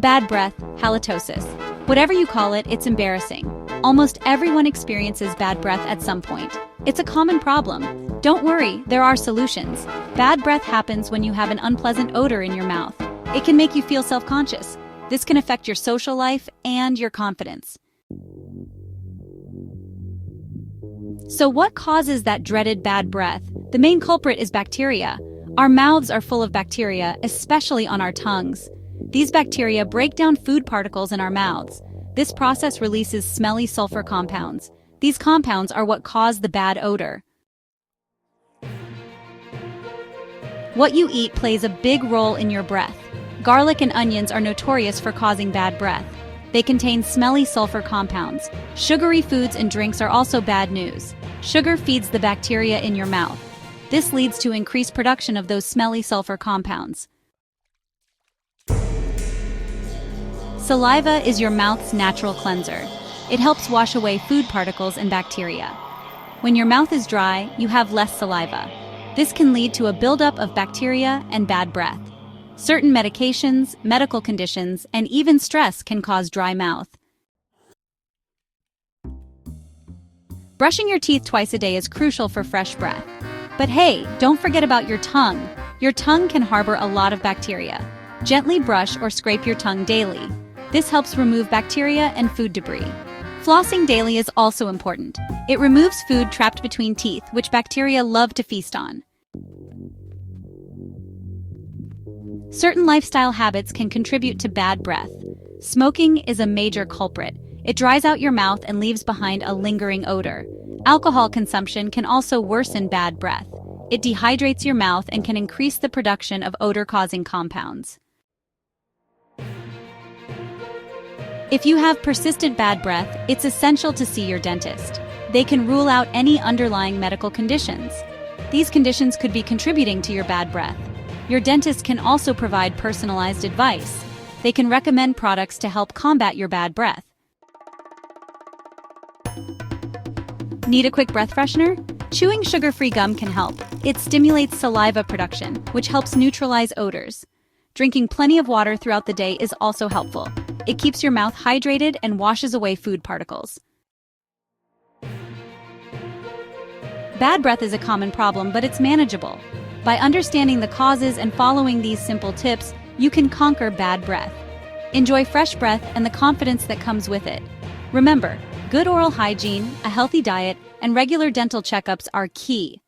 Bad breath, halitosis. Whatever you call it, it's embarrassing. Almost everyone experiences bad breath at some point. It's a common problem. Don't worry, there are solutions. Bad breath happens when you have an unpleasant odor in your mouth. It can make you feel self-conscious. This can affect your social life and your confidence. So what causes that dreaded bad breath? The main culprit is bacteria. Our mouths are full of bacteria, especially on our tongues. These bacteria break down food particles in our mouths. This process releases smelly sulfur compounds. These compounds are what cause the bad odor. What you eat plays a big role in your breath. Garlic and onions are notorious for causing bad breath. They contain smelly sulfur compounds. Sugary foods and drinks are also bad news. Sugar feeds the bacteria in your mouth. This leads to increased production of those smelly sulfur compounds. Saliva is your mouth's natural cleanser. It helps wash away food particles and bacteria. When your mouth is dry, you have less saliva. This can lead to a buildup of bacteria and bad breath. Certain medications, medical conditions, and even stress can cause dry mouth. Brushing your teeth twice a day is crucial for fresh breath. But hey, don't forget about your tongue. Your tongue can harbor a lot of bacteria. Gently brush or scrape your tongue daily. This helps remove bacteria and food debris. Flossing daily is also important. It removes food trapped between teeth, which bacteria love to feast on. Certain lifestyle habits can contribute to bad breath. Smoking is a major culprit. It dries out your mouth and leaves behind a lingering odor. Alcohol consumption can also worsen bad breath. It dehydrates your mouth and can increase the production of odor-causing compounds. If you have persistent bad breath, it's essential to see your dentist. They can rule out any underlying medical conditions. These conditions could be contributing to your bad breath. Your dentist can also provide personalized advice. They can recommend products to help combat your bad breath. Need a quick breath freshener? Chewing sugar-free gum can help. It stimulates saliva production, which helps neutralize odors. Drinking plenty of water throughout the day is also helpful. It keeps your mouth hydrated and washes away food particles. Bad breath is a common problem, but it's manageable. By understanding the causes and following these simple tips, you can conquer bad breath. Enjoy fresh breath and the confidence that comes with it. Remember, good oral hygiene, a healthy diet, and regular dental checkups are key.